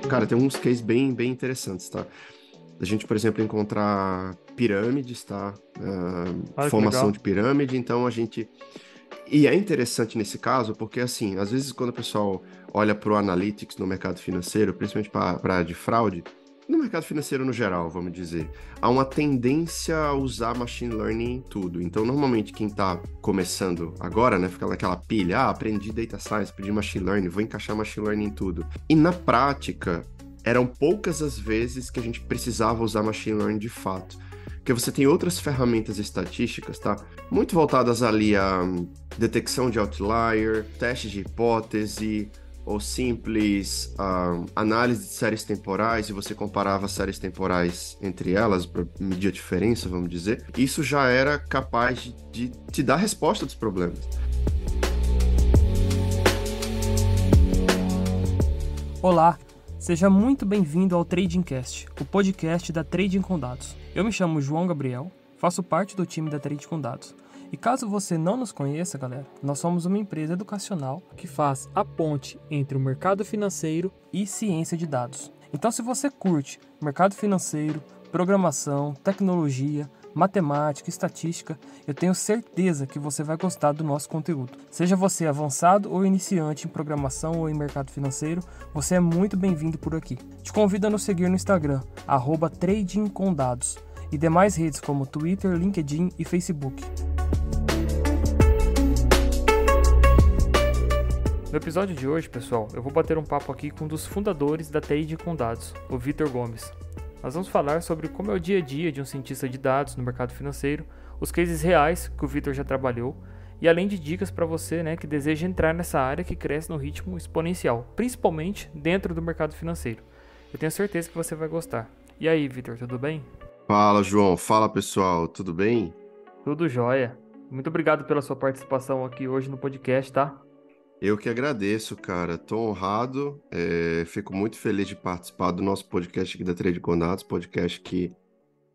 Cara, tem uns cases bem interessantes, tá? A gente, por exemplo, encontrar pirâmides, tá? Olha que Formação de legal. pirâmide, então a gente... E é interessante nesse caso, porque assim, às vezes quando o pessoal olha para o analytics no mercado financeiro, principalmente para a área de fraude, no mercado financeiro no geral, vamos dizer, há uma tendência a usar machine learning em tudo. Então, normalmente quem está começando agora, né, fica naquela pilha, aprendi data science, aprendi machine learning, vou encaixar machine learning em tudo. E na prática, eram poucas as vezes que a gente precisava usar machine learning de fato. Porque você tem outras ferramentas estatísticas, tá? Muito voltadas ali a detecção de outlier, teste de hipótese, ou simples análise de séries temporais, e você comparava séries temporais entre elas para medir a diferença, vamos dizer. Isso já era capaz de te dar resposta dos problemas. Olá, seja muito bem-vindo ao TradingCast, o podcast da Trading com Dados. Eu me chamo João Gabriel, faço parte do time da Trading com Dados. E caso você não nos conheça, galera, nós somos uma empresa educacional que faz a ponte entre o mercado financeiro e ciência de dados. Então, se você curte mercado financeiro, programação, tecnologia, matemática, estatística, eu tenho certeza que você vai gostar do nosso conteúdo. Seja você avançado ou iniciante em programação ou em mercado financeiro, você é muito bem-vindo por aqui. Te convido a nos seguir no Instagram, @tradingcondados, e demais redes como Twitter, LinkedIn e Facebook. No episódio de hoje, pessoal, eu vou bater um papo aqui com um dos fundadores da Trading com Dados, o Vitor Gomes. Nós vamos falar sobre como é o dia a dia de um cientista de dados no mercado financeiro, os cases reais que o Vitor já trabalhou, e além de dicas para você, que deseja entrar nessa área que cresce no ritmo exponencial, principalmente dentro do mercado financeiro. Eu tenho certeza que você vai gostar. E aí, Vitor, tudo bem? Fala, João. Fala, pessoal. Tudo bem? Tudo jóia. Muito obrigado pela sua participação aqui hoje no podcast, tá? Eu que agradeço, cara. Estou honrado. Fico muito feliz de participar do nosso podcast aqui da Trade Condados, podcast que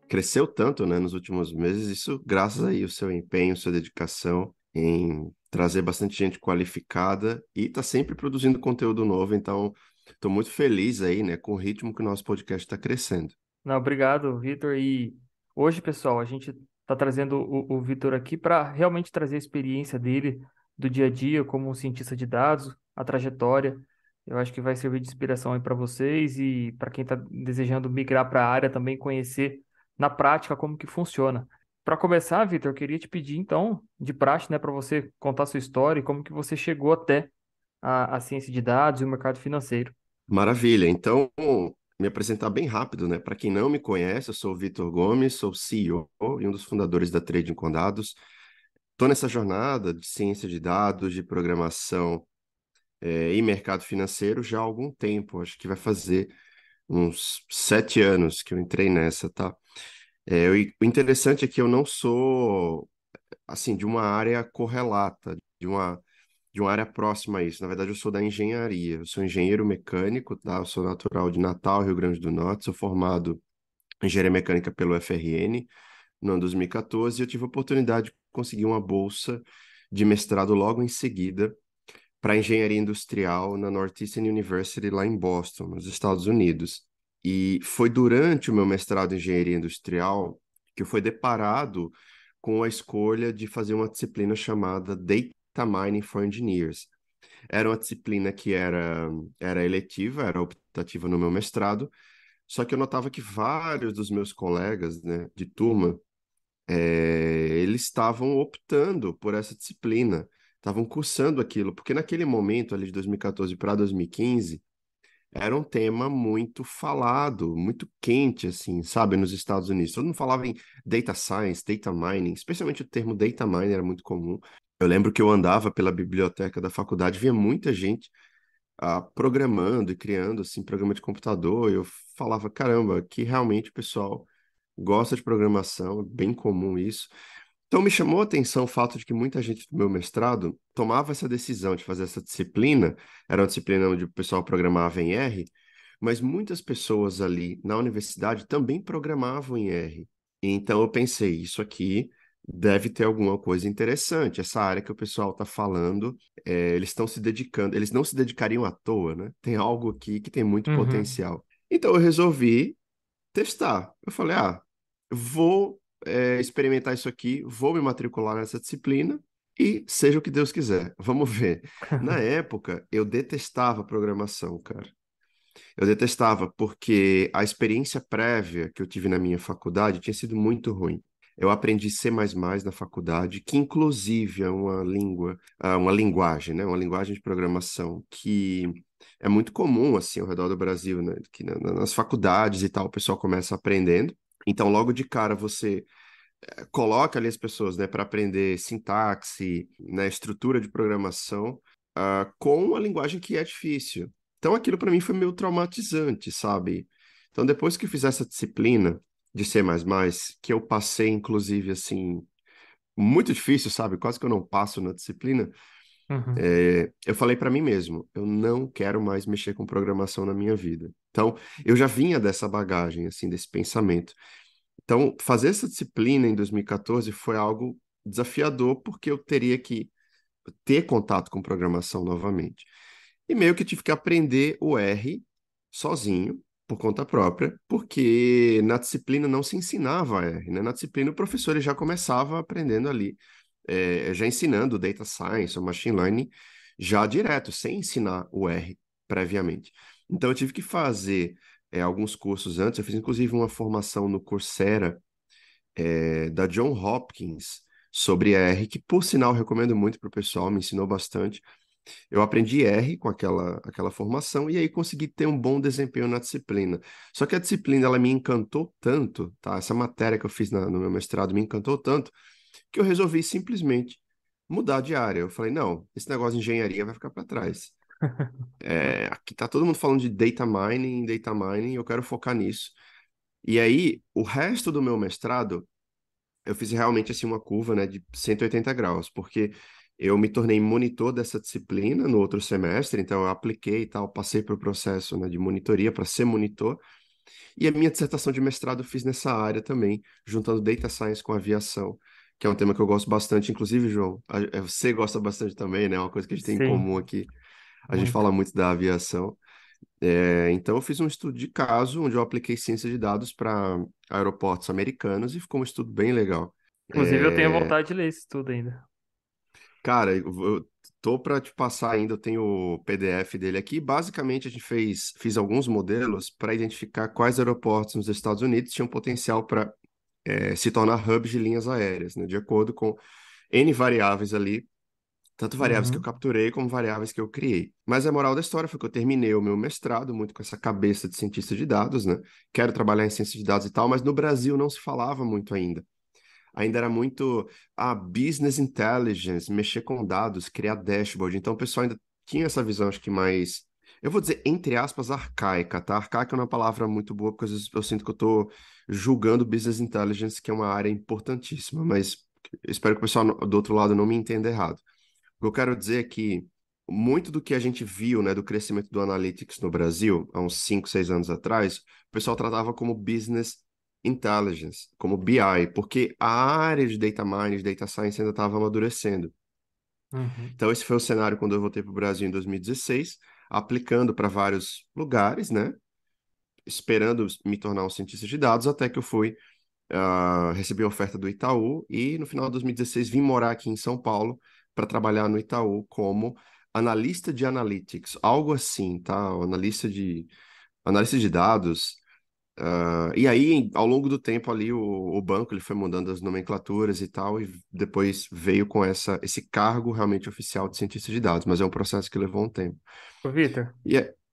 cresceu tanto, né, nos últimos meses. Isso graças aí ao seu empenho, sua dedicação em trazer bastante gente qualificada e tá sempre produzindo conteúdo novo. Então, estou muito feliz aí, né, com o ritmo que o nosso podcast está crescendo. Não, obrigado, Vitor. E hoje, pessoal, a gente está trazendo o Vitor aqui para realmente trazer a experiência dele do dia a dia como um cientista de dados, a trajetória. Eu acho que vai servir de inspiração aí para vocês e para quem está desejando migrar para a área também conhecer na prática como que funciona. Para começar, Vitor, eu queria te pedir então, de praxe, para você contar sua história e como que você chegou até a ciência de dados e o mercado financeiro. Maravilha. Então, me apresentar bem rápido, né? Para quem não me conhece, eu sou o Vitor Gomes, sou CEO e um dos fundadores da Trading com Dados. Estou nessa jornada de ciência de dados, de programação, e mercado financeiro já há algum tempo. Acho que vai fazer uns 7 anos que eu entrei nessa, tá? O interessante é que eu não sou, assim, de uma área correlata, de uma área próxima a isso. Na verdade, eu sou da engenharia. Eu sou engenheiro mecânico, tá? Eu sou natural de Natal, Rio Grande do Norte. Sou formado em engenharia mecânica pelo FRN no ano 2014 e eu tive a oportunidade de conseguir uma bolsa de mestrado logo em seguida para engenharia industrial na Northeastern University lá em Boston, nos Estados Unidos. E foi durante o meu mestrado em engenharia industrial que eu fui deparado com a escolha de fazer uma disciplina chamada Data Mining for Engineers. Era uma disciplina que era eletiva, era optativa no meu mestrado, só que eu notava que vários dos meus colegas, né, de turma, eles estavam optando por essa disciplina, estavam cursando aquilo, porque naquele momento, ali de 2014 para 2015, era um tema muito falado, muito quente, assim, sabe, nos Estados Unidos. Todo mundo falava em data science, data mining, especialmente o termo data mining era muito comum. Eu lembro que eu andava pela biblioteca da faculdade, via muita gente programando e criando, assim, programa de computador, e eu falava, caramba, que realmente o pessoal gosta de programação, é bem comum isso. Então me chamou a atenção o fato de que muita gente do meu mestrado tomava essa decisão de fazer essa disciplina, era uma disciplina onde o pessoal programava em R, mas muitas pessoas ali na universidade também programavam em R. E então eu pensei, isso aqui deve ter alguma coisa interessante. Essa área que o pessoal está falando, eles estão se dedicando, eles não se dedicariam à toa, né? Tem algo aqui que tem muito Uhum. potencial. Então eu resolvi testar. Eu falei, vou experimentar isso aqui, vou me matricular nessa disciplina e seja o que Deus quiser. Vamos ver. Na época, eu detestava programação, cara. Eu detestava porque a experiência prévia que eu tive na minha faculdade tinha sido muito ruim. Eu aprendi C++ na faculdade, que inclusive é uma língua, uma linguagem, né? Uma linguagem de programação que é muito comum, assim, ao redor do Brasil, né? Que nas faculdades e tal, o pessoal começa aprendendo. Então, logo de cara, você coloca ali as pessoas, né, para aprender sintaxe, né, estrutura de programação, com uma linguagem que é difícil. Então, aquilo para mim foi meio traumatizante, sabe? Então, depois que eu fiz essa disciplina de C++, que eu passei, inclusive, assim, muito difícil, sabe? Quase que eu não passo na disciplina. Uhum. Eu falei para mim mesmo, eu não quero mais mexer com programação na minha vida. Então, eu já vinha dessa bagagem, assim, desse pensamento. Então, fazer essa disciplina em 2014 foi algo desafiador, porque eu teria que ter contato com programação novamente. E meio que tive que aprender o R sozinho, por conta própria, porque na disciplina não se ensinava R, né? Na disciplina o professor ele já começava aprendendo ali, já ensinando data science ou machine learning já direto, sem ensinar o R previamente. Então eu tive que fazer alguns cursos antes, eu fiz inclusive uma formação no Coursera, da John Hopkins sobre R, que por sinal eu recomendo muito para o pessoal, me ensinou bastante. Eu aprendi R com aquela formação e aí consegui ter um bom desempenho na disciplina. Só que a disciplina ela me encantou tanto, tá? Essa matéria que eu fiz no meu mestrado me encantou tanto que eu resolvi simplesmente mudar de área. Eu falei, não, esse negócio de engenharia vai ficar para trás. Aqui tá todo mundo falando de data mining, eu quero focar nisso. E aí, o resto do meu mestrado eu fiz realmente assim uma curva, né, de 180 graus, porque eu me tornei monitor dessa disciplina no outro semestre, então eu apliquei e tal, passei para o processo, né, de monitoria para ser monitor, e a minha dissertação de mestrado eu fiz nessa área também, juntando data science com aviação, que é um tema que eu gosto bastante, inclusive, João, você gosta bastante também, né, uma coisa que a gente tem em Sim, comum aqui, a gente muito. fala muito da aviação. Então eu fiz um estudo de caso, onde eu apliquei ciência de dados para aeroportos americanos, e ficou um estudo bem legal. Inclusive, eu tenho É, vontade de ler isso tudo ainda. Cara, eu tô para te passar ainda, eu tenho o PDF dele aqui. Basicamente, a gente fiz alguns modelos para identificar quais aeroportos nos Estados Unidos tinham potencial para se tornar hubs de linhas aéreas, né? De acordo com N variáveis ali, tanto variáveis que eu Uhum. capturei como variáveis que eu criei. Mas a moral da história foi que eu terminei o meu mestrado muito com essa cabeça de cientista de dados, né? Quero trabalhar em ciência de dados e tal, mas no Brasil não se falava muito ainda. Ainda era muito business intelligence, mexer com dados, criar dashboard. Então o pessoal ainda tinha essa visão, acho que mais, eu vou dizer, entre aspas, arcaica, tá? Arcaica é uma palavra muito boa, porque às vezes eu sinto que eu tô julgando business intelligence, que é uma área importantíssima, mas eu espero que o pessoal do outro lado não me entenda errado. O que eu quero dizer é que muito do que a gente viu, né, do crescimento do analytics no Brasil, há uns 5, 6 anos atrás, o pessoal tratava como business intelligence, como BI, porque a área de data mining, de data science ainda estava amadurecendo. Uhum. Então, esse foi o cenário quando eu voltei para o Brasil em 2016, aplicando para vários lugares, né, esperando me tornar um cientista de dados, até que eu recebi a oferta do Itaú e no final de 2016 vim morar aqui em São Paulo para trabalhar no Itaú como analista de analytics, algo assim, tá? Um analista de dados. E aí, ao longo do tempo ali, o banco ele foi mudando as nomenclaturas e tal, e depois veio com esse cargo realmente oficial de cientista de dados, mas é um processo que levou um tempo. Ô, Vitor,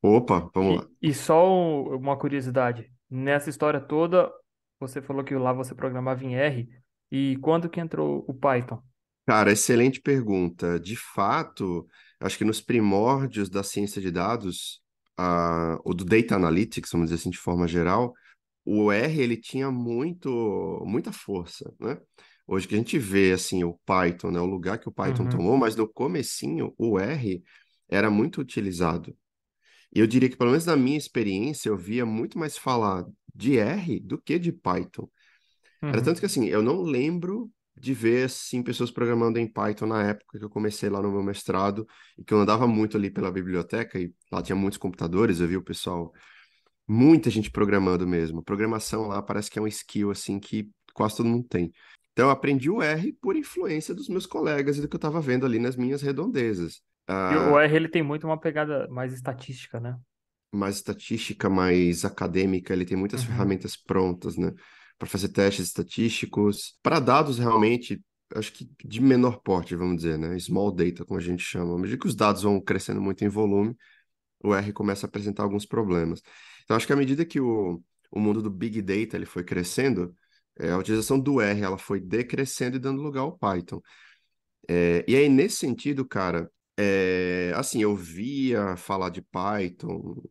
Opa, vamos lá. e só uma curiosidade. Nessa história toda, você falou que lá você programava em R. E quando que entrou o Python? Cara, excelente pergunta. De fato, acho que nos primórdios da ciência de dados, ou do data analytics, vamos dizer assim, de forma geral, o R ele tinha muita força, né? Hoje que a gente vê assim o Python, né, o lugar que o Python Uhum. tomou, mas no comecinho o R era muito utilizado. E eu diria que pelo menos na minha experiência eu via muito mais falar de R do que de Python. Era tanto Uhum. que assim, eu não lembro de ver, assim, pessoas programando em Python na época que eu comecei lá no meu mestrado e que eu andava muito ali pela biblioteca e lá tinha muitos computadores, eu vi o pessoal, muita gente programando mesmo. Programação lá parece que é um skill, assim, que quase todo mundo tem. Então eu aprendi o R por influência dos meus colegas e do que eu estava vendo ali nas minhas redondezas. E o Ah, R, ele tem muito uma pegada mais estatística, né? mais estatística, mais acadêmica, ele tem muitas Uhum. ferramentas prontas, né, para fazer testes estatísticos, para dados realmente, acho que de menor porte, vamos dizer, né, small data, como a gente chama. À medida que os dados vão crescendo muito em volume, o R começa a apresentar alguns problemas. Então, acho que à medida que o mundo do Big Data ele foi crescendo, a utilização do R ela foi decrescendo e dando lugar ao Python. E aí, nesse sentido, cara, assim, eu via falar de Python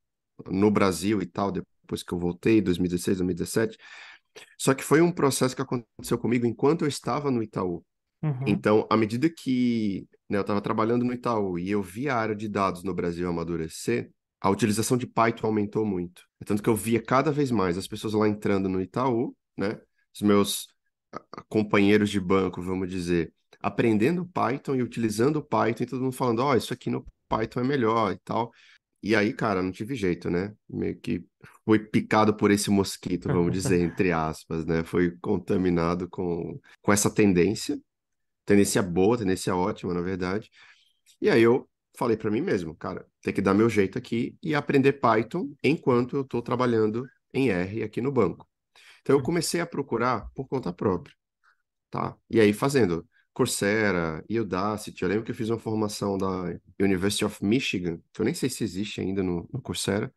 no Brasil e tal, depois que eu voltei, 2016, 2017. Só que foi um processo que aconteceu comigo enquanto eu estava no Itaú. Uhum. Então, à medida que, né, eu estava trabalhando no Itaú e eu vi a área de dados no Brasil amadurecer, a utilização de Python aumentou muito. Tanto que eu via cada vez mais as pessoas lá entrando no Itaú, né, os meus companheiros de banco, vamos dizer, aprendendo Python e utilizando o Python e todo mundo falando, ó, isso aqui no Python é melhor e tal. E aí, cara, não tive jeito, né? Meio que foi picado por esse mosquito, vamos dizer, entre aspas, né? Foi contaminado com essa tendência boa, tendência ótima, na verdade. E aí eu falei para mim mesmo, cara, tem que dar meu jeito aqui e aprender Python enquanto eu estou trabalhando em R aqui no banco. Então eu comecei a procurar por conta própria, tá? E aí fazendo Coursera, Udacity, eu lembro que eu fiz uma formação da University of Michigan, que eu nem sei se existe ainda no Coursera,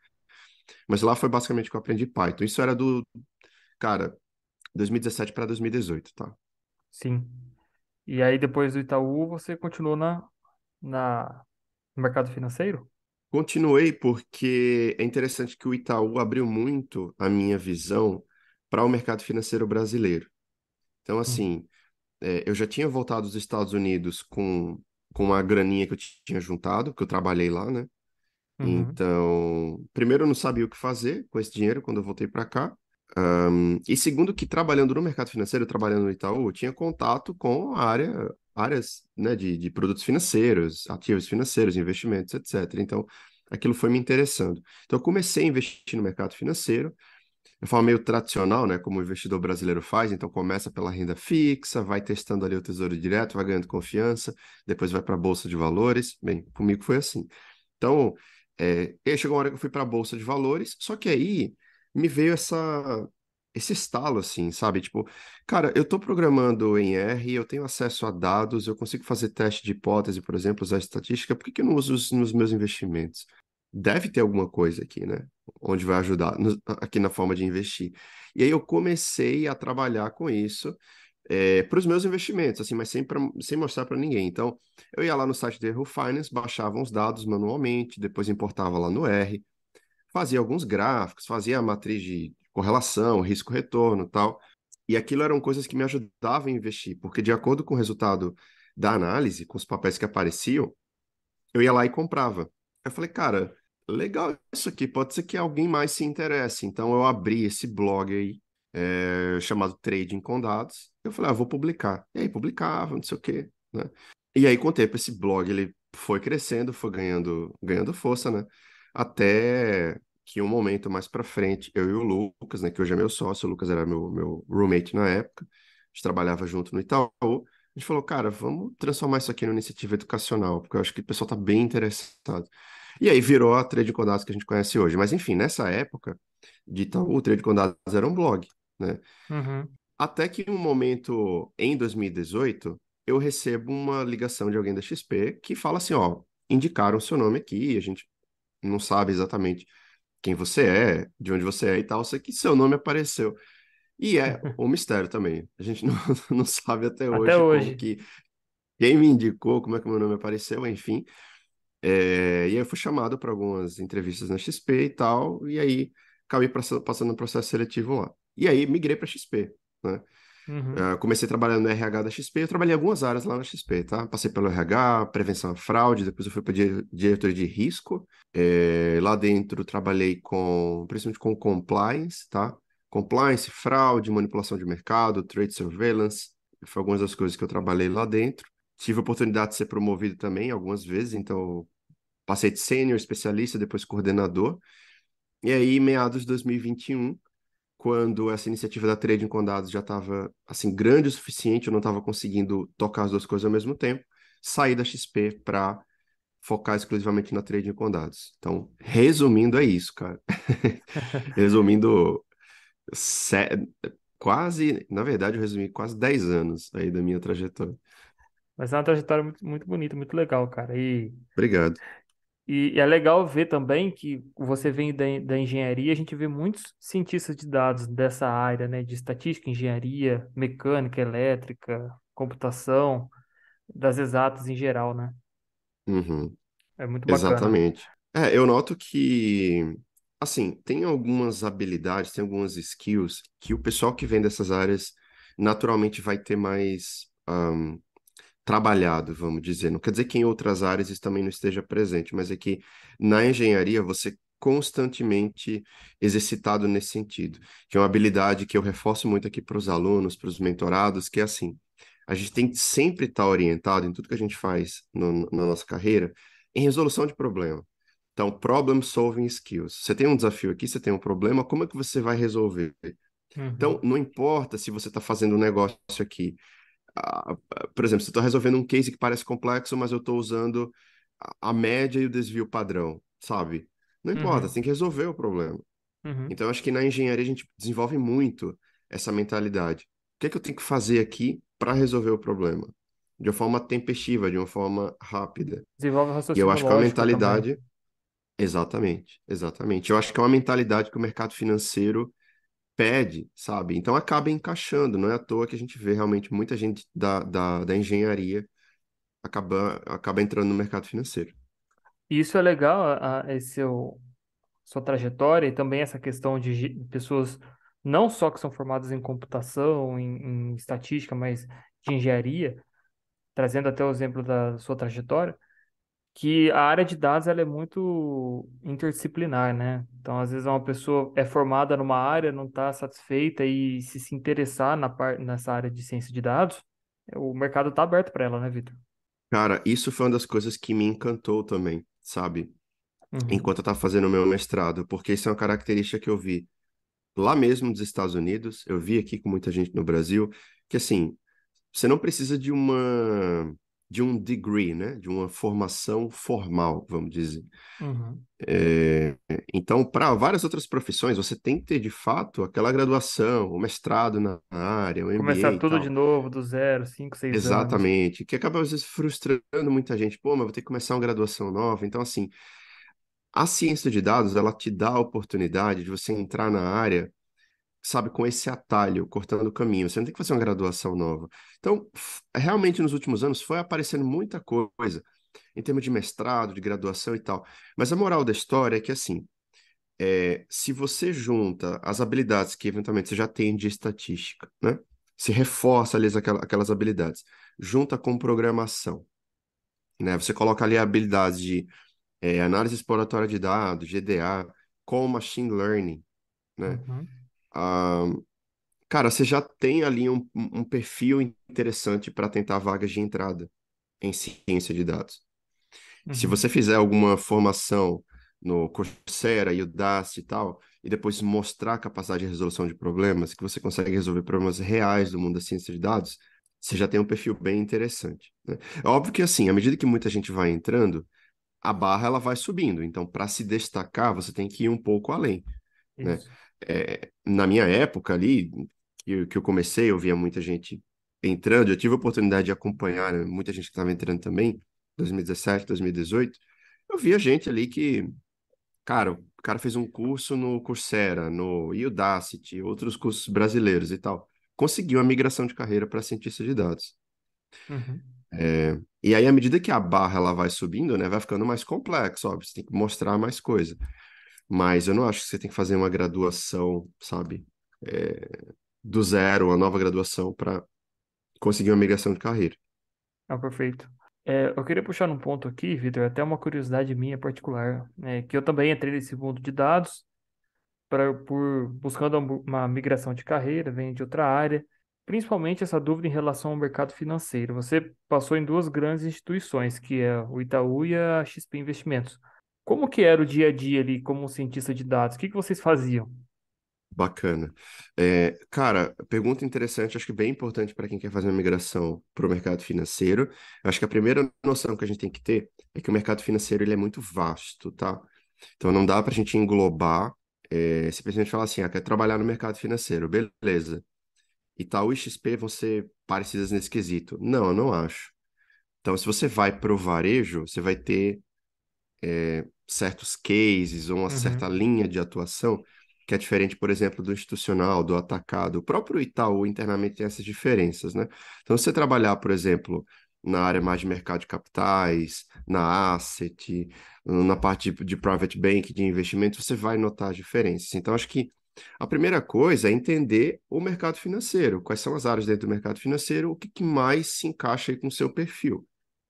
mas lá foi basicamente que eu aprendi Python. Isso era cara, 2017 para 2018, tá? Sim. E aí, depois do Itaú, você continuou na, no mercado financeiro? Continuei porque é interessante que o Itaú abriu muito a minha visão para o mercado financeiro brasileiro. Então, Uhum. assim, eu já tinha voltado dos Estados Unidos com uma graninha que eu tinha juntado, que eu trabalhei lá, né? Uhum. Então, primeiro, eu não sabia o que fazer com esse dinheiro quando eu voltei para cá. E segundo, que trabalhando no mercado financeiro, trabalhando no Itaú, eu tinha contato com áreas, né, de produtos financeiros, ativos financeiros, investimentos, etc. Então, aquilo foi me interessando. Então, eu comecei a investir no mercado financeiro, de forma meio tradicional, né, como o investidor brasileiro faz. Então, começa pela renda fixa, vai testando ali o Tesouro Direto, vai ganhando confiança, depois vai para a Bolsa de Valores. Bem, comigo foi assim. Então, e aí chegou uma hora que eu fui para a Bolsa de Valores, só que aí me veio esse estalo, assim, sabe? Tipo, cara, eu estou programando em R, eu tenho acesso a dados, eu consigo fazer teste de hipótese, por exemplo, usar estatística, por que que eu não uso isso nos meus investimentos? Deve ter alguma coisa aqui, né? Onde vai ajudar, aqui na forma de investir. E aí eu comecei a trabalhar com isso para os meus investimentos, assim, mas sem mostrar para ninguém. Então, eu ia lá no site da Yahoo Finance, baixava uns dados manualmente, depois importava lá no R, fazia alguns gráficos, fazia a matriz de correlação, risco-retorno e tal. E aquilo eram coisas que me ajudavam a investir, porque de acordo com o resultado da análise, com os papéis que apareciam, eu ia lá e comprava. Eu falei, cara, legal isso aqui, pode ser que alguém mais se interesse. Então eu abri esse blog aí, chamado Trading com Dados. Eu falei, vou publicar. E aí publicava, não sei o quê, né? E aí, com o tempo, esse blog ele foi crescendo, foi ganhando força, né? Até que um momento mais pra frente, eu e o Lucas, né, que hoje é meu sócio, o Lucas era meu roommate na época, a gente trabalhava junto no Itaú. A gente falou, cara, vamos transformar isso aqui numa iniciativa educacional, porque eu acho que o pessoal está bem interessado. E aí virou a Trade com Dados que a gente conhece hoje. Mas enfim, nessa época de Itaú, o Trade com Dados era um blog, né? Uhum. Até que em um momento, em 2018, eu recebo uma ligação de alguém da XP que fala assim, ó, indicaram o seu nome aqui, a gente não sabe exatamente quem você é, de onde você é e tal, só que seu nome apareceu. E é um mistério também. A gente não, não sabe até Até hoje como hoje. que quem me indicou, como é que meu nome apareceu, enfim. E aí eu fui chamado para algumas entrevistas na XP e tal, e aí acabei passando um processo seletivo lá. E aí migrei para XP, né? Uhum. Comecei trabalhando no RH da XP, eu trabalhei em algumas áreas lá na XP, tá? Passei pelo RH, prevenção à fraude, depois eu fui para diretoria de risco. Lá dentro trabalhei principalmente com compliance, tá? Compliance, fraude, manipulação de mercado, trade surveillance. Foi algumas das coisas que eu trabalhei lá dentro. Tive a oportunidade de ser promovido também algumas vezes, então passei de sênior, especialista, depois coordenador. E aí, meados de 2021, quando essa iniciativa da Trading com Dados já estava assim grande o suficiente, eu não estava conseguindo tocar as duas coisas ao mesmo tempo, saí da XP para focar exclusivamente na Trading com Dados. Então, resumindo, é isso, cara. Resumindo, se- quase, na verdade, eu resumi quase 10 anos aí da minha trajetória. Mas é uma trajetória muito, muito bonita, muito legal, cara. Obrigado. E é legal ver também que você vem da engenharia, a gente vê muitos cientistas de dados dessa área, né, de estatística, engenharia, mecânica, elétrica, computação, das exatas em geral, né? Uhum. É muito bacana. Exatamente. É, eu noto que, assim, tem algumas habilidades, tem algumas skills que o pessoal que vem dessas áreas naturalmente vai ter mais trabalhado, vamos dizer. Não quer dizer que em outras áreas isso também não esteja presente, mas é que na engenharia você constantemente exercitado nesse sentido, que é uma habilidade que eu reforço muito aqui para os alunos, para os mentorados, que é assim, a gente tem que sempre estar orientado em tudo que a gente faz na nossa carreira em resolução de problema. Então, problem solving skills. Você tem um desafio aqui, você tem um problema, como é que você vai resolver? Então, Uhum, não importa se você está fazendo um negócio aqui por exemplo, se eu estou resolvendo um case que parece complexo, mas eu estou usando a média e o desvio padrão, sabe? Não importa, você uhum, tem que resolver o problema. uhum. Então, eu acho que na engenharia a gente desenvolve muito essa mentalidade. O que é que eu tenho que fazer aqui para resolver o problema? De uma forma tempestiva, de uma forma rápida. Desenvolve o E eu raciocínio acho que é uma lógico também. mentalidade. Exatamente, exatamente. Eu acho que é uma mentalidade que o mercado financeiro pede, sabe? Então acaba encaixando, não é à toa que a gente vê realmente muita gente da engenharia acaba entrando no mercado financeiro. E isso é legal, sua trajetória e também essa questão de pessoas não só que são formadas em computação, em estatística, mas de engenharia, trazendo até o exemplo da sua trajetória, que a área de dados ela é muito interdisciplinar, né? Então, às vezes uma pessoa é formada numa área, não está satisfeita e se interessar nessa área de ciência de dados, o mercado está aberto para ela, né, Vitor? Cara, isso foi uma das coisas que me encantou também, sabe? Uhum, Enquanto eu estava fazendo o meu mestrado, porque isso é uma característica que eu vi lá mesmo nos Estados Unidos, eu vi aqui com muita gente no Brasil, que assim, você não precisa de um degree, né? De uma formação formal, vamos dizer. uhum. É, então, para várias outras profissões, você tem que ter de fato aquela graduação, o mestrado na área, o MBA Começar e tudo de tal. novo, do zero, 5, 6 anos. Exatamente, que acaba às vezes frustrando muita gente. Pô, mas vou ter que começar uma graduação nova. Então, assim, a ciência de dados, ela te dá a oportunidade de você entrar na área, sabe, com esse atalho, cortando o caminho. Você não tem que fazer uma graduação nova. Então, realmente, nos últimos anos, foi aparecendo muita coisa, em termos de mestrado, de graduação e tal. Mas a moral da história é que, assim, se você junta as habilidades que eventualmente você já tem de estatística, né? Se reforça ali aquelas habilidades, junta com programação, né? Você coloca ali habilidades de análise exploratória de dados, GDA, com machine learning, né? Uhum, Ah, cara, você já tem ali um perfil interessante para tentar vagas de entrada em ciência de dados. Se uhum. você fizer alguma formação no Coursera, Udacity e tal, e depois mostrar a capacidade de resolução de problemas, que você consegue resolver problemas reais do mundo da ciência de dados, você já tem um perfil bem interessante, né? É óbvio que assim, à medida que muita gente vai entrando, a barra ela vai subindo. Então, para se destacar, você tem que ir um pouco além, né? Isso. Na minha época ali, que eu comecei, eu via muita gente entrando, eu tive a oportunidade de acompanhar, né, muita gente que estava entrando também, 2017, 2018, eu via gente ali que, cara, o cara fez um curso no Coursera, no Udacity, outros cursos brasileiros e tal, conseguiu a migração de carreira para cientista de dados. Uhum. E aí, à medida que a barra ela vai subindo, né, vai ficando mais complexo, óbvio, você tem que mostrar mais coisa. Mas eu não acho que você tem que fazer uma graduação, sabe, do zero, uma nova graduação para conseguir uma migração de carreira. É perfeito. Eu queria puxar num ponto aqui, Vitor, até uma curiosidade minha particular, né, que eu também entrei nesse mundo de dados por buscando uma migração de carreira, venho de outra área. principalmente essa dúvida em relação ao mercado financeiro. Você passou em duas grandes instituições, que é o Itaú e a XP Investimentos. Como que era o dia a dia ali como cientista de dados? O que que vocês faziam? Bacana. Cara, pergunta interessante, acho que bem importante para quem quer fazer uma migração para o mercado financeiro. Acho que a primeira noção que a gente tem que ter é que o mercado financeiro ele é muito vasto, tá? Então não dá para a gente englobar, simplesmente falar assim, quer trabalhar no mercado financeiro, beleza. Itaú e XP vão ser parecidas nesse quesito. Não, eu não acho. Então, se você vai para o varejo, você vai ter certos cases ou uma certa Uhum, linha de atuação que é diferente, por exemplo, do institucional, do atacado. O próprio Itaú internamente tem essas diferenças, né? Então, se você trabalhar, por exemplo, na área mais de mercado de capitais, na asset, na parte de private bank, de investimento, você vai notar as diferenças. Então, acho que a primeira coisa é entender o mercado financeiro, quais são as áreas dentro do mercado financeiro, o que que mais se encaixa aí com o seu perfil,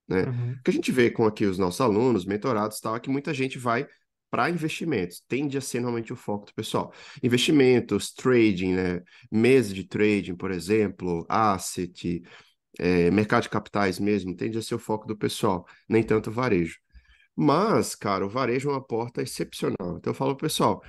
né? uhum, O que a gente vê com aqui os nossos alunos, mentorados e tal, é que muita gente vai para investimentos, tende a ser normalmente o foco do pessoal. Investimentos, trading, né? Mesa de trading, por exemplo, asset, mercado de capitais mesmo, tende a ser o foco do pessoal, nem tanto o varejo. Mas, cara, o varejo é uma porta excepcional. Então eu falo, pessoal,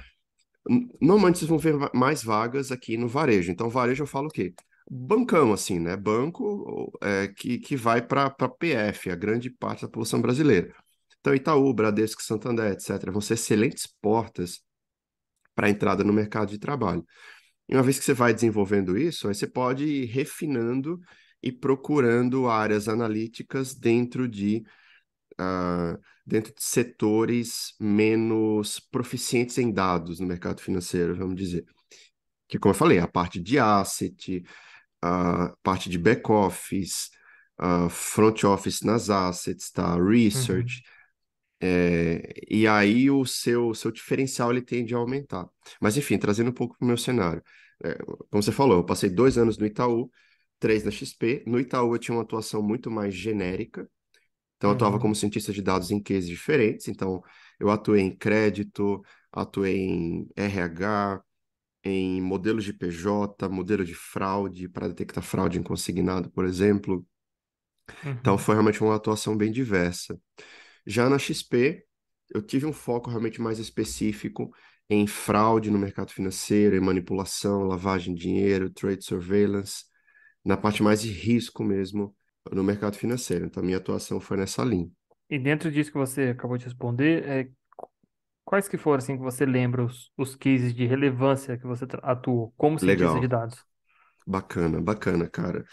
normalmente vocês vão ver mais vagas aqui no varejo. Então, varejo eu falo o quê? Bancão, assim, né? Banco que vai para PF, a grande parte da população brasileira. Então, Itaú, Bradesco, Santander, etc., vão ser excelentes portas para a entrada no mercado de trabalho. E uma vez que você vai desenvolvendo isso, aí você pode ir refinando e procurando áreas analíticas dentro de setores menos proficientes em dados no mercado financeiro, vamos dizer. Que, como eu falei, a parte de asset, a parte de back office, a front office nas assets, tá? uhum. Research. E aí o seu diferencial ele tende a aumentar. Mas, enfim, trazendo um pouco para o meu cenário. Como você falou, eu passei 2 anos no Itaú, 3 na XP. No Itaú eu tinha uma atuação muito mais genérica, então, eu atuava como Uhum, cientista de dados em cases diferentes. Então, eu atuei em crédito, atuei em RH, em modelos de PJ, modelo de fraude, para detectar fraude em consignado, por exemplo. Então, uhum. foi realmente uma atuação bem diversa. Já na XP, eu tive um foco realmente mais específico em fraude no mercado financeiro, em manipulação, lavagem de dinheiro, trade surveillance, na parte mais de risco mesmo no mercado financeiro. Então, minha atuação foi nessa linha. E dentro disso que você acabou de responder, quais que foram, assim, que você lembra os cases de relevância que você atuou como cientista de Legal. dados? Bacana, bacana, cara.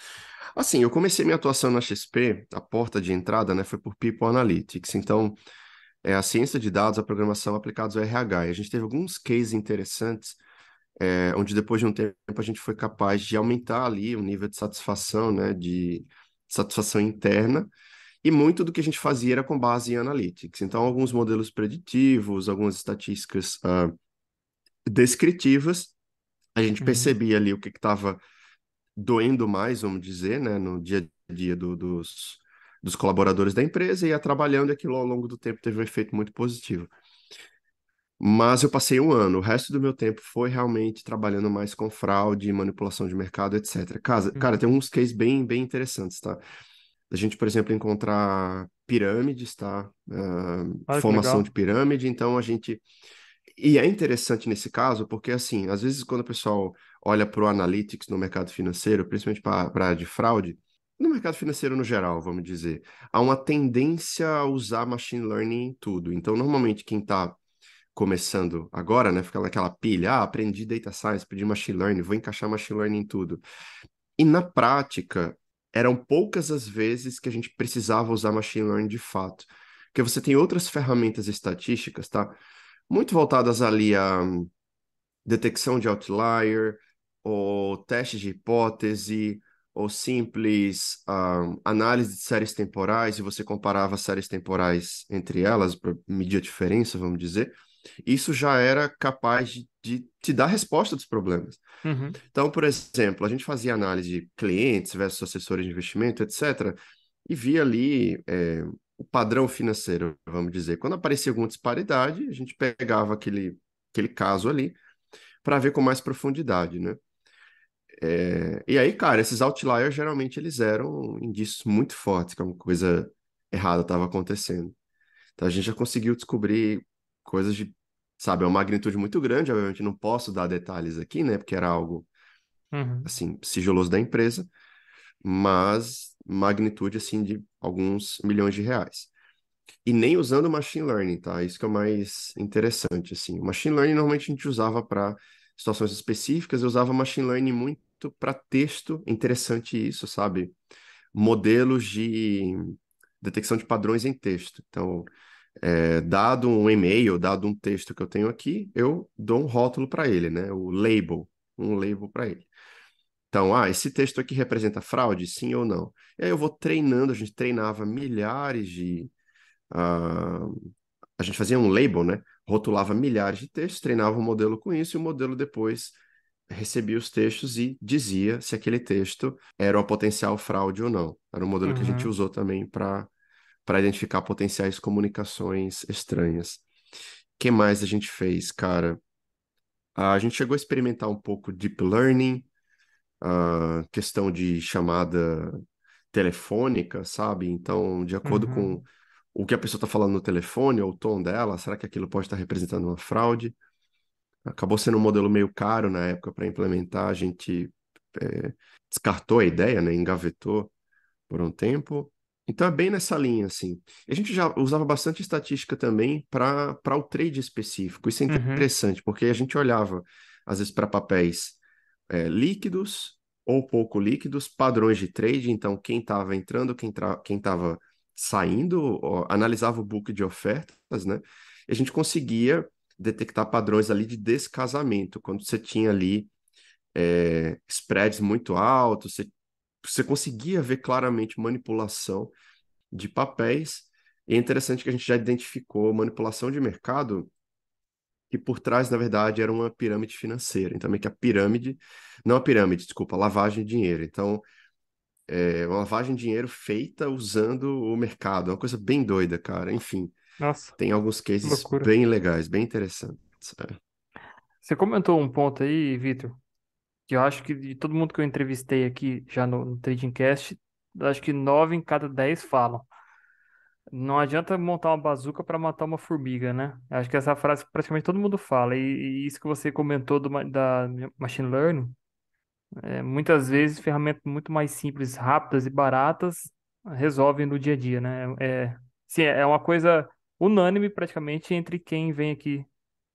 Assim, eu comecei minha atuação na XP, a porta de entrada, né, foi por People Analytics. Então, é a ciência de dados, a programação aplicados ao RH. E a gente teve alguns cases interessantes, onde depois de um tempo a gente foi capaz de aumentar ali o nível de satisfação, né, de satisfação interna. E muito do que a gente fazia era com base em analytics. Então, alguns modelos preditivos, algumas estatísticas descritivas, a gente Uhum. percebia ali o que estava doendo mais, vamos dizer, né, no dia a dia dos colaboradores da empresa e ia trabalhando e aquilo ao longo do tempo teve um efeito muito positivo. Mas eu passei um ano, o resto do meu tempo foi realmente trabalhando mais com fraude, manipulação de mercado, etc. Cara, tem Uhum. uns cases bem, bem interessantes, tá? A gente, por exemplo, encontrar pirâmides, tá? Olha que Formação de legal. pirâmide, então a gente e é interessante nesse caso, porque assim, às vezes quando o pessoal olha para o analytics no mercado financeiro, principalmente para a área de fraude, no mercado financeiro no geral, vamos dizer, há uma tendência a usar machine learning em tudo. Então, normalmente quem está começando agora, né, fica naquela pilha, aprendi data science, aprendi machine learning, vou encaixar machine learning em tudo. E na prática, eram poucas as vezes que a gente precisava usar machine learning de fato. Porque você tem outras ferramentas estatísticas, tá? Muito voltadas ali a detecção de outlier, ou teste de hipótese, ou simples análise de séries temporais, e você comparava séries temporais entre elas para medir a diferença, vamos dizer. Isso já era capaz de te dar resposta dos problemas. Uhum. Então, por exemplo, a gente fazia análise de clientes versus assessores de investimento, etc., e via ali o padrão financeiro, vamos dizer. Quando aparecia alguma disparidade, a gente pegava aquele caso ali para ver com mais profundidade, né? E aí, cara, esses outliers geralmente eles eram indícios muito fortes que alguma coisa errada estava acontecendo. Então a gente já conseguiu descobrir coisas de, sabe, uma magnitude muito grande. Obviamente não posso dar detalhes aqui, né, porque era algo Uhum. assim sigiloso da empresa, mas magnitude assim de alguns milhões de reais. E nem usando machine learning, tá? Isso que é o mais interessante, assim. O machine learning normalmente a gente usava para situações específicas, eu usava machine learning muito para texto. Interessante isso, sabe? Modelos de detecção de padrões em texto. Então, dado um e-mail, dado um texto que eu tenho aqui, eu dou um rótulo para ele, né? O label, um label para ele. Então, esse texto aqui representa fraude, sim ou não? E aí eu vou treinando, a gente treinava milhares de ah, a gente fazia um label, né? Rotulava milhares de textos, treinava o modelo com isso, e o modelo depois recebia os textos e dizia se aquele texto era uma potencial fraude ou não. Era um modelo que a gente Uhum. usou também para identificar potenciais comunicações estranhas. O que mais a gente fez, cara? A gente chegou a experimentar um pouco deep learning, a questão de chamada telefônica, sabe? Então, de acordo com Uhum. o que a pessoa está falando no telefone ou o tom dela, será que aquilo pode estar representando uma fraude? Acabou sendo um modelo meio caro na época para implementar, a gente é, descartou a ideia, né? Engavetou por um tempo. Então é bem nessa linha, assim. E a gente já usava bastante estatística também para o trade específico. Isso é Uhum. interessante, porque a gente olhava, às vezes, para papéis líquidos ou pouco líquidos, padrões de trade, então quem estava entrando, quem estava saindo, analisava o book de ofertas, né? E a gente conseguia detectar padrões ali de descasamento, quando você tinha ali spreads muito altos, você conseguia ver claramente manipulação de papéis. E é interessante que a gente já identificou manipulação de mercado que por trás, na verdade, era uma pirâmide financeira. Então, meio que a pirâmide, não a pirâmide, desculpa, a lavagem de dinheiro. Então, é uma lavagem de dinheiro feita usando o mercado. É uma coisa bem doida, cara. Enfim, Nossa, tem alguns que cases loucura. bem legais, bem interessantes. Você comentou um ponto aí, Vitor, que eu acho que de todo mundo que eu entrevistei aqui já no Trading Cast, eu acho que 9 em cada 10 falam. Não adianta montar uma bazuca para matar uma formiga, né? Acho que essa frase praticamente todo mundo fala. E isso que você comentou da machine learning, muitas vezes ferramentas muito mais simples, rápidas e baratas resolvem no dia a dia, né? Sim, é uma coisa unânime praticamente entre quem vem aqui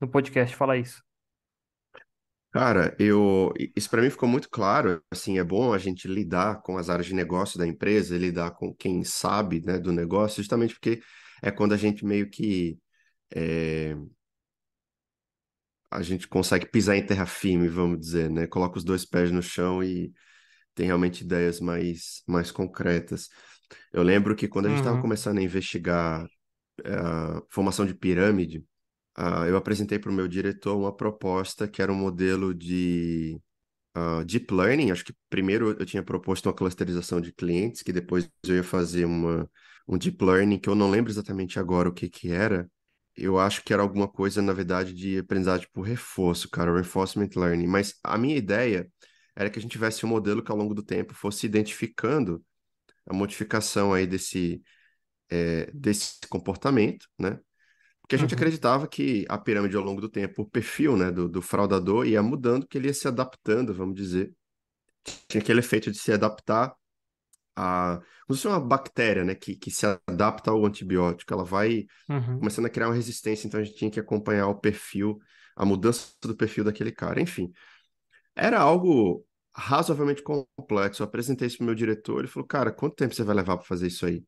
no podcast falar isso. Cara, isso para mim ficou muito claro. Assim, é bom a gente lidar com as áreas de negócio da empresa, lidar com quem sabe, né, do negócio, justamente porque é quando a gente meio que é, a gente consegue pisar em terra firme, vamos dizer, né? Coloca os dois pés no chão e tem realmente ideias mais concretas. Eu lembro que quando a gente estava Uhum, começando a investigar formação de pirâmide, eu apresentei para o meu diretor uma proposta que era um modelo de deep learning. Acho que primeiro eu tinha proposto uma clusterização de clientes, que depois eu ia fazer um deep learning, que eu não lembro exatamente agora o que que era. Eu acho que era alguma coisa, na verdade, de aprendizagem por reforço, cara, reinforcement learning. Mas a minha ideia era que a gente tivesse um modelo que ao longo do tempo fosse identificando a modificação aí desse comportamento, né? Porque a gente uhum, acreditava que a pirâmide ao longo do tempo, o perfil, né, do fraudador ia mudando, que ele ia se adaptando, vamos dizer. Tinha aquele efeito de se adaptar como se fosse uma bactéria, né, que se adapta ao antibiótico. Ela vai uhum, começando a criar uma resistência, então a gente tinha que acompanhar o perfil, a mudança do perfil daquele cara. Enfim, era algo razoavelmente complexo. Eu apresentei isso pro meu diretor, ele falou, cara, quanto tempo você vai levar para fazer isso aí?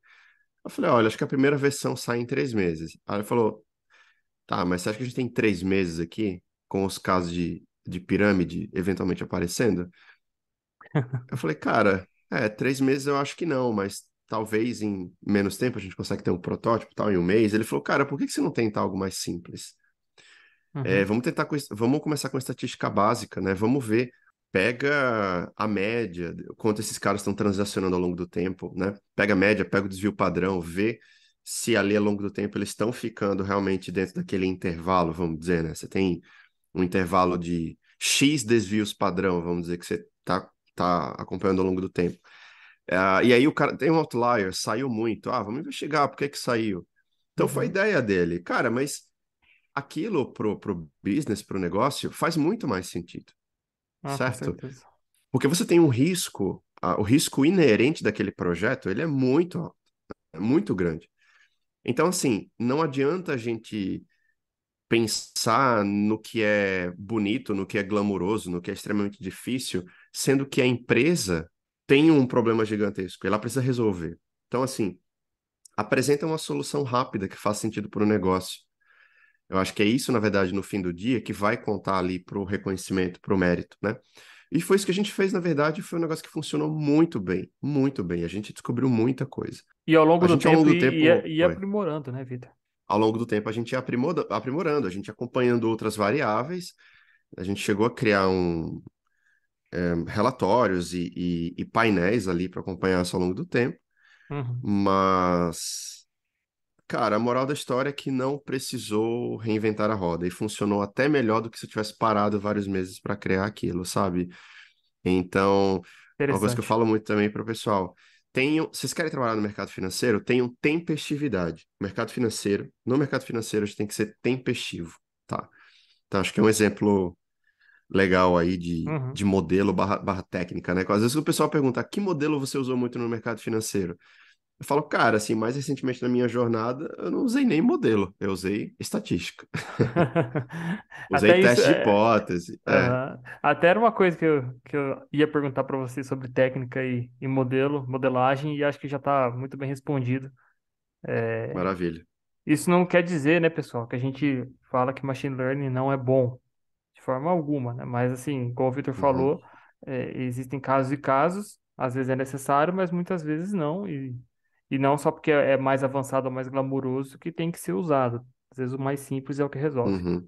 Eu falei, olha, acho que a primeira versão sai em 3 meses. Aí ele falou, tá, mas você acha que a gente tem 3 meses aqui, com os casos de pirâmide eventualmente aparecendo? Eu falei, cara, 3 meses eu acho que não, mas talvez em menos tempo a gente consegue ter um protótipo, tal, em um mês. Ele falou, cara, por que que você não tenta algo mais simples? uhum, Vamos tentar vamos começar com estatística básica, né? Vamos ver, pega a média, quanto esses caras estão transacionando ao longo do tempo, né? Pega a média, pega o desvio padrão, vê se ali ao longo do tempo eles estão ficando realmente dentro daquele intervalo, vamos dizer, né? Você tem um intervalo de X desvios padrão, vamos dizer que você tá acompanhando ao longo do tempo. E aí o cara tem um outlier, saiu muito. Ah, vamos investigar por que que saiu. Então foi a Uhum. ideia dele. Cara, mas aquilo pro business, pro negócio, faz muito mais sentido, Ah, com certo? certeza. Porque você tem um risco, o risco inerente daquele projeto, ele é muito alto, é muito grande. Então, assim, não adianta a gente pensar no que é bonito, no que é glamuroso, no que é extremamente difícil, sendo que a empresa tem um problema gigantesco, ela precisa resolver. Então, assim, apresenta uma solução rápida que faz sentido para o negócio. Eu acho que é isso, na verdade, no fim do dia, que vai contar ali para o reconhecimento, para o mérito, né? E foi isso que a gente fez, na verdade, foi um negócio que funcionou muito bem, muito bem. A gente descobriu muita coisa. E ao longo A do gente, ao tempo longo do ia tempo, aprimorando, né, Vitor? ao longo do tempo, a gente ia aprimorando, a gente ia acompanhando outras variáveis, a gente chegou a criar relatórios e painéis ali para acompanhar isso ao longo do tempo, Uhum. mas, cara, a moral da história é que não precisou reinventar a roda e funcionou até melhor do que se eu tivesse parado vários meses para criar aquilo, sabe? Então, uma coisa que eu Interessante. falo muito também para o pessoal, vocês querem trabalhar no mercado financeiro? Tenham tempestividade. No mercado financeiro, a gente tem que ser tempestivo, tá? Então, acho que é um exemplo legal aí Uhum. de modelo barra técnica, né? Às vezes o pessoal pergunta, que modelo você usou muito no mercado financeiro? Eu falo, cara, assim, mais recentemente na minha jornada, eu não usei nem modelo, eu usei estatística. Usei Até isso teste de é. hipótese. É, Aham. Até era uma coisa que eu ia perguntar para você sobre técnica e modelagem, e acho que já está muito bem respondido. maravilha. Isso não quer dizer, né, pessoal, que a gente fala que machine learning não é bom, de forma alguma, né? Mas, assim, como o Victor Uhum, falou, existem casos e casos, às vezes é necessário, mas muitas vezes não, e não só porque é mais avançado ou mais glamuroso que tem que ser usado. Às vezes o mais simples é o que resolve. uhum.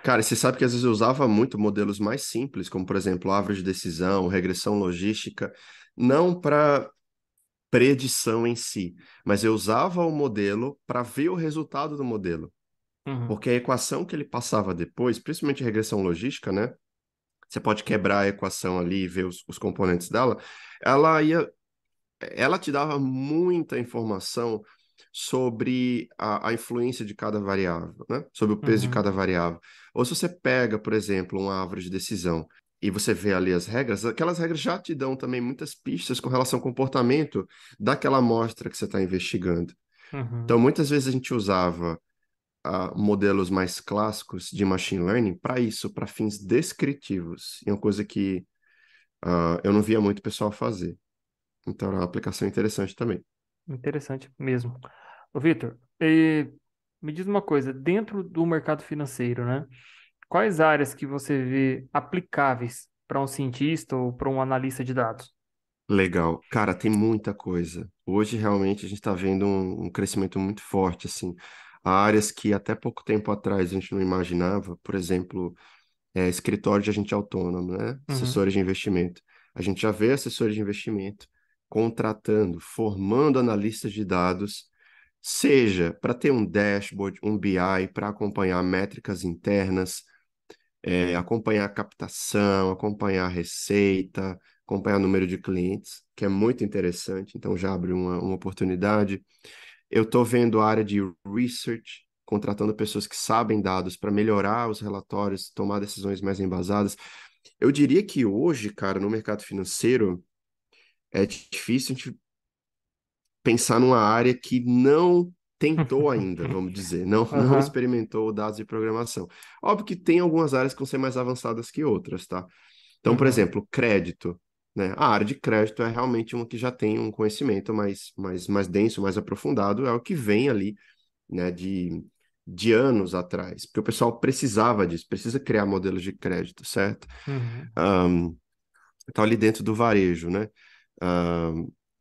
Cara, e você sabe que às vezes eu usava muito modelos mais simples, como por exemplo, árvore de decisão, regressão logística, não para predição em si, mas eu usava o modelo para ver o resultado do modelo, Uhum, porque a equação que ele passava depois, principalmente regressão logística, né? Você pode quebrar a equação ali e ver os componentes dela, ela ia ela te dava muita informação sobre a influência de cada variável, né? Sobre o peso de uhum, cada variável. Ou se você pega, por exemplo, uma árvore de decisão e você vê ali as regras, aquelas regras já te dão também muitas pistas com relação ao comportamento daquela amostra que você está investigando. Então, uhum. muitas vezes a gente usava modelos mais clássicos de machine learning para isso, para fins descritivos. E é uma coisa que eu não via muito pessoal fazer. Então, era uma aplicação interessante também. Interessante mesmo. Ô, Vitor, me diz uma coisa, dentro do mercado financeiro, né? Quais áreas que você vê aplicáveis para um cientista ou para um analista de dados? Legal. Cara, tem muita coisa. Hoje, realmente, a gente está vendo um crescimento muito forte, assim. Há áreas que até pouco tempo atrás a gente não imaginava, por exemplo, escritório de agente autônomo, né? Uhum, Assessores de investimento. A gente já vê assessores de investimento contratando, formando analistas de dados, seja para ter um dashboard, um BI, para acompanhar métricas internas, acompanhar a captação, acompanhar a receita, acompanhar o número de clientes, que é muito interessante, então já abre uma oportunidade. Eu estou vendo a área de research, contratando pessoas que sabem dados para melhorar os relatórios, tomar decisões mais embasadas. Eu diria que hoje, cara, no mercado financeiro, é difícil a gente pensar numa área que não tentou ainda, vamos dizer, não aham, experimentou dados de programação. Óbvio que tem algumas áreas que vão ser mais avançadas que outras, tá? Então, por uhum, exemplo, crédito, né? A área de crédito é realmente uma que já tem um conhecimento mais denso, mais aprofundado, é o que vem ali, né, de anos atrás, porque o pessoal precisava disso, precisa criar modelos de crédito, certo? uhum, Ahn, então, ali dentro do varejo, né?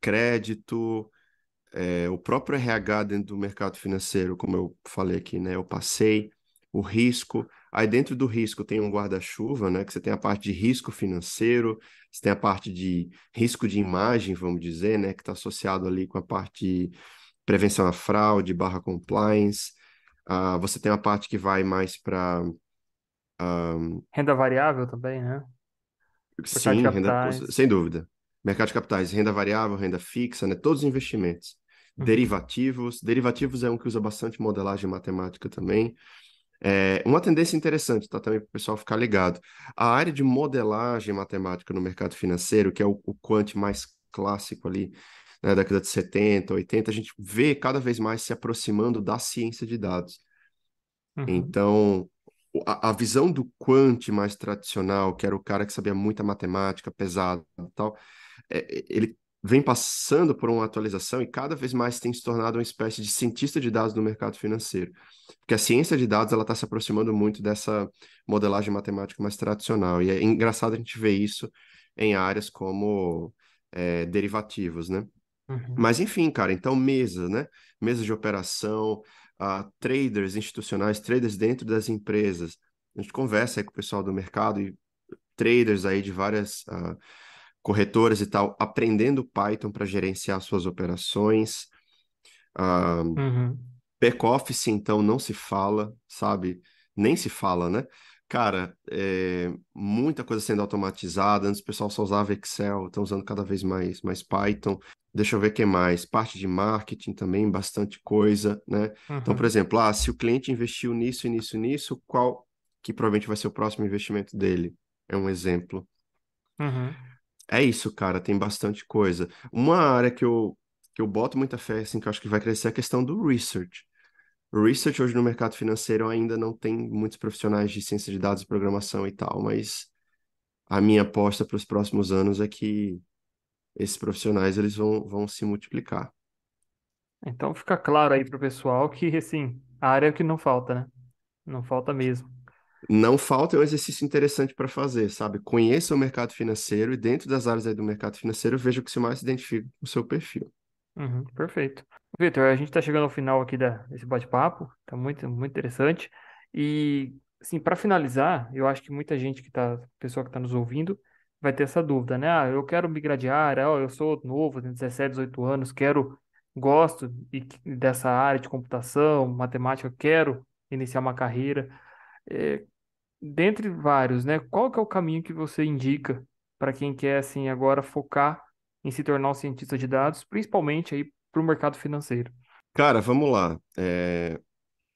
Crédito, o próprio RH dentro do mercado financeiro, como eu falei aqui, né? Eu passei o risco. Aí dentro do risco tem um guarda-chuva, né? Que você tem a parte de risco financeiro, você tem a parte de risco de imagem, vamos dizer, né? Que está associado ali com a parte de prevenção à fraude, barra compliance. Você tem a parte que vai mais para renda variável também, né? Mercado de Sim, capitais. sem dúvida. Mercado de capitais, renda variável, renda fixa, né? Todos os investimentos. Uhum, Derivativos é um que usa bastante modelagem matemática também. Uma tendência interessante, tá? Também para o pessoal ficar ligado. A área de modelagem matemática no mercado financeiro, que é o quant mais clássico ali, né, da década de 70, 80, a gente vê cada vez mais se aproximando da ciência de dados. uhum, Então, a visão do quant mais tradicional, que era o cara que sabia muita matemática, pesado e tal, ele vem passando por uma atualização e cada vez mais tem se tornado uma espécie de cientista de dados no mercado financeiro. Porque a ciência de dados ela está se aproximando muito dessa modelagem matemática mais tradicional. E é engraçado a gente ver isso em áreas como derivativos, né? uhum, Mas enfim, cara, então mesa, né? Mesa de operação, traders institucionais, traders dentro das empresas. A gente conversa aí com o pessoal do mercado e traders aí de várias corretoras e tal, aprendendo Python para gerenciar suas operações. Ah, uhum. Back-office, então, não se fala, sabe? Nem se fala, né? Cara, muita coisa sendo automatizada. Antes o pessoal só usava Excel, estão usando cada vez mais Python. Deixa eu ver o que mais. Parte de marketing também, bastante coisa, né? Então, por Uhum, exemplo, se o cliente investiu nisso, nisso, nisso, qual que provavelmente vai ser o próximo investimento dele? É um exemplo. uhum. É isso, cara, tem bastante coisa. Uma área que eu boto muita fé, assim, que eu acho que vai crescer é a questão do research. O research hoje no mercado financeiro ainda não tem muitos profissionais de ciência de dados e programação e tal, mas a minha aposta para os próximos anos é que esses profissionais eles vão se multiplicar. Então fica claro aí pro pessoal que, assim, a área é o que não falta, né? Não falta mesmo. Não falta um exercício interessante para fazer, sabe? Conheça o mercado financeiro e dentro das áreas aí do mercado financeiro, veja o que se mais se identifica com o seu perfil. Uhum, perfeito. Vitor, a gente está chegando ao final aqui desse bate-papo, tá muito, muito interessante. E, assim, para finalizar, eu acho que muita gente pessoa que está nos ouvindo, vai ter essa dúvida, né? Ah, eu quero migrar de área, ó, eu sou novo, tenho 17, 18 anos, gosto dessa área de computação, matemática, quero iniciar uma carreira. É, dentre vários, né? Qual que é o caminho que você indica para quem quer, assim, agora focar em se tornar um cientista de dados, principalmente aí para o mercado financeiro? Cara, vamos lá.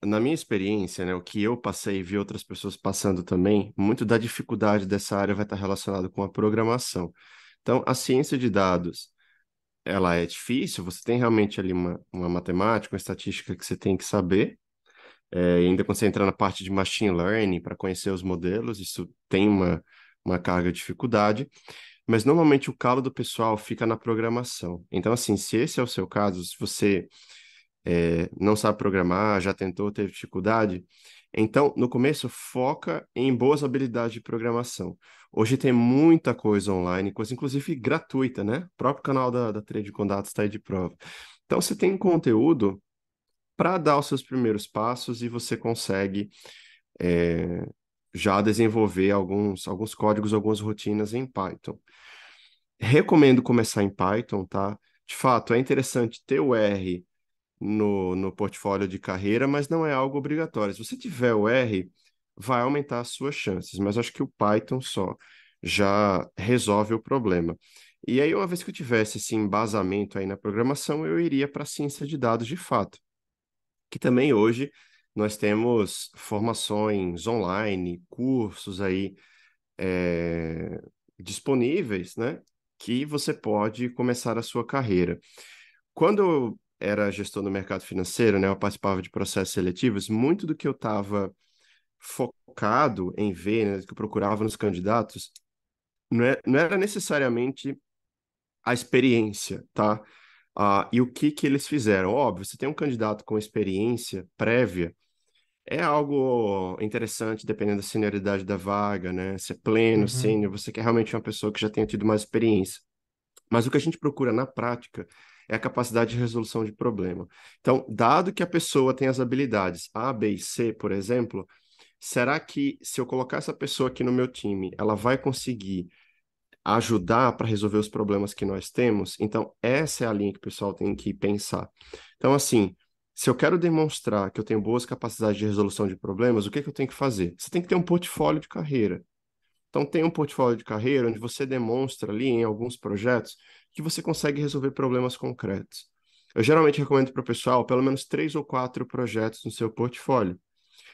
Na minha experiência, né, o que eu passei e vi outras pessoas passando também, muito da dificuldade dessa área vai estar relacionado com a programação. Então, a ciência de dados, ela é difícil, você tem realmente ali uma matemática, uma estatística que você tem que saber, e ainda quando você entra na parte de machine learning para conhecer os modelos, isso tem uma carga de dificuldade, mas normalmente o calo do pessoal fica na programação. Então, assim, se esse é o seu caso, se você não sabe programar, já tentou, teve dificuldade. Então, no começo, foca em boas habilidades de programação. Hoje tem muita coisa online, coisa inclusive gratuita, né? O próprio canal da Trade com Dados está aí de prova. Então, você tem conteúdo para dar os seus primeiros passos e você consegue é, já desenvolver alguns códigos, algumas rotinas em Python. Recomendo começar em Python, tá? De fato, é interessante ter o R no portfólio de carreira, mas não é algo obrigatório. Se você tiver o R, vai aumentar as suas chances, mas acho que o Python só já resolve o problema. E aí, uma vez que eu tivesse esse embasamento aí na programação, eu iria para a ciência de dados de fato, que também hoje nós temos formações online, cursos aí é, disponíveis, né? Que você pode começar a sua carreira. Quando eu era gestor no mercado financeiro, né, eu participava de processos seletivos, muito do que eu estava focado em ver, né, que eu procurava nos candidatos, não era necessariamente a experiência, tá? E o que eles fizeram? Óbvio, você tem um candidato com experiência prévia, é algo interessante, dependendo da senioridade da vaga, né? Se é pleno, sênior, Uhum, você quer realmente uma pessoa que já tenha tido mais experiência. Mas o que a gente procura na prática é a capacidade de resolução de problema. Então, dado que a pessoa tem as habilidades A, B e C, por exemplo, será que se eu colocar essa pessoa aqui no meu time, ela vai conseguir ajudar para resolver os problemas que nós temos? Então, essa é a linha que o pessoal tem que pensar. Então, assim, se eu quero demonstrar que eu tenho boas capacidades de resolução de problemas, o que que eu tenho que fazer? Você tem que ter um portfólio de carreira. Então, tem um portfólio de carreira onde você demonstra ali em alguns projetos que você consegue resolver problemas concretos. Eu geralmente recomendo para o pessoal pelo menos 3 ou 4 projetos no seu portfólio.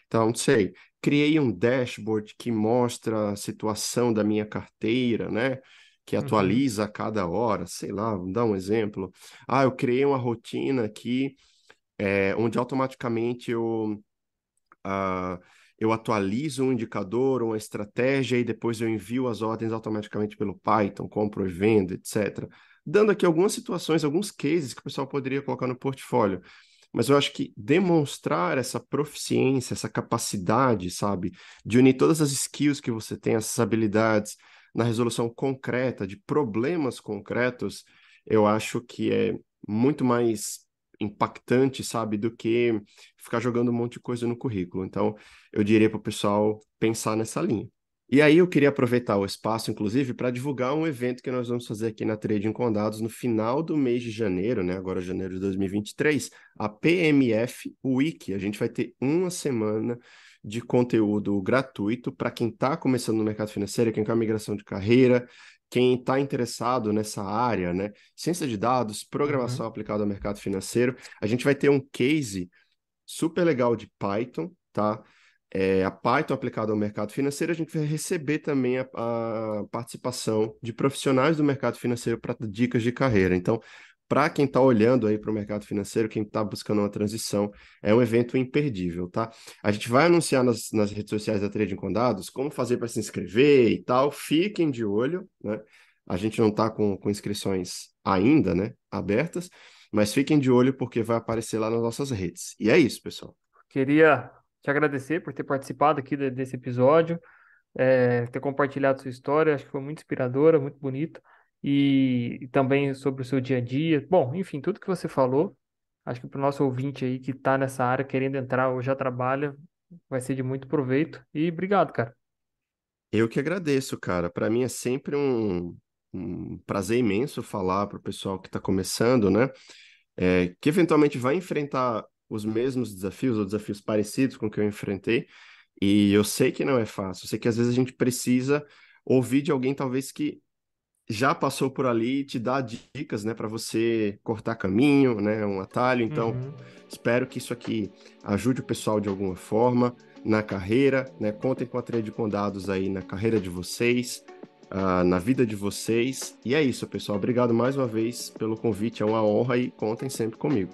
Então, não sei, criei um dashboard que mostra a situação da minha carteira, né? Que Uhum. atualiza a cada hora, sei lá, vamos dar um exemplo. Ah, eu criei uma rotina aqui, onde automaticamente ah, eu atualizo um indicador, uma estratégia, e depois eu envio as ordens automaticamente pelo Python, compro e vendo, etc. Dando aqui algumas situações, alguns cases que o pessoal poderia colocar no portfólio. Mas eu acho que demonstrar essa proficiência, essa capacidade, sabe, de unir todas as skills que você tem, essas habilidades, na resolução concreta de problemas concretos, eu acho que é muito mais impactante, sabe, do que ficar jogando um monte de coisa no currículo. Então, eu diria para o pessoal pensar nessa linha. E aí eu queria aproveitar o espaço, inclusive, para divulgar um evento que nós vamos fazer aqui na Trading Condados no final do mês de janeiro, né? Agora janeiro de 2023, a PMF Week. A gente vai ter uma semana de conteúdo gratuito para quem está começando no mercado financeiro, quem quer migração de carreira, quem está interessado nessa área, né? Ciência de dados, Uhum. programação aplicada ao mercado financeiro. A gente vai ter um case super legal de Python, tá? A Python aplicada ao mercado financeiro, a gente vai receber também a participação de profissionais do mercado financeiro para dicas de carreira. Então, para quem está olhando aí para o mercado financeiro, quem está buscando uma transição, é um evento imperdível, tá? A gente vai anunciar nas redes sociais da Trading Condados como fazer para se inscrever e tal. Fiquem de olho, né? A gente não está com inscrições ainda, né, abertas, mas fiquem de olho porque vai aparecer lá nas nossas redes. E é isso, pessoal. Queria te agradecer por ter participado aqui desse episódio, ter compartilhado sua história. Acho que foi muito inspiradora, muito bonita. E também sobre o seu dia a dia. Bom, enfim, tudo que você falou, acho que para o nosso ouvinte aí que está nessa área, querendo entrar ou já trabalha, vai ser de muito proveito. E obrigado, cara. Eu que agradeço, cara. Para mim é sempre um prazer imenso falar para o pessoal que está começando, né? Que eventualmente vai enfrentar os mesmos desafios ou desafios parecidos com o que eu enfrentei. E eu sei que não é fácil. Eu sei que às vezes a gente precisa ouvir de alguém, talvez, que já passou por ali e te dá dicas, né, para você cortar caminho, né, um atalho. Então, Uhum. espero que isso aqui ajude o pessoal de alguma forma na carreira, né? Contem com a Trade com Dados aí na carreira de vocês, na vida de vocês. E é isso, pessoal. Obrigado mais uma vez pelo convite. É uma honra e contem sempre comigo.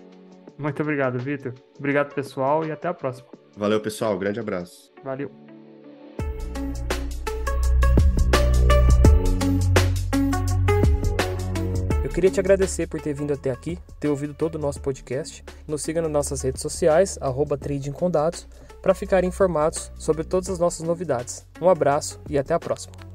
Muito obrigado, Vitor. Obrigado, pessoal, e até a próxima. Valeu, pessoal. Grande abraço. Valeu. Eu queria te agradecer por ter vindo até aqui, ter ouvido todo o nosso podcast. Nos siga nas nossas redes sociais, @tradingcondados, para ficarem informados sobre todas as nossas novidades. Um abraço e até a próxima.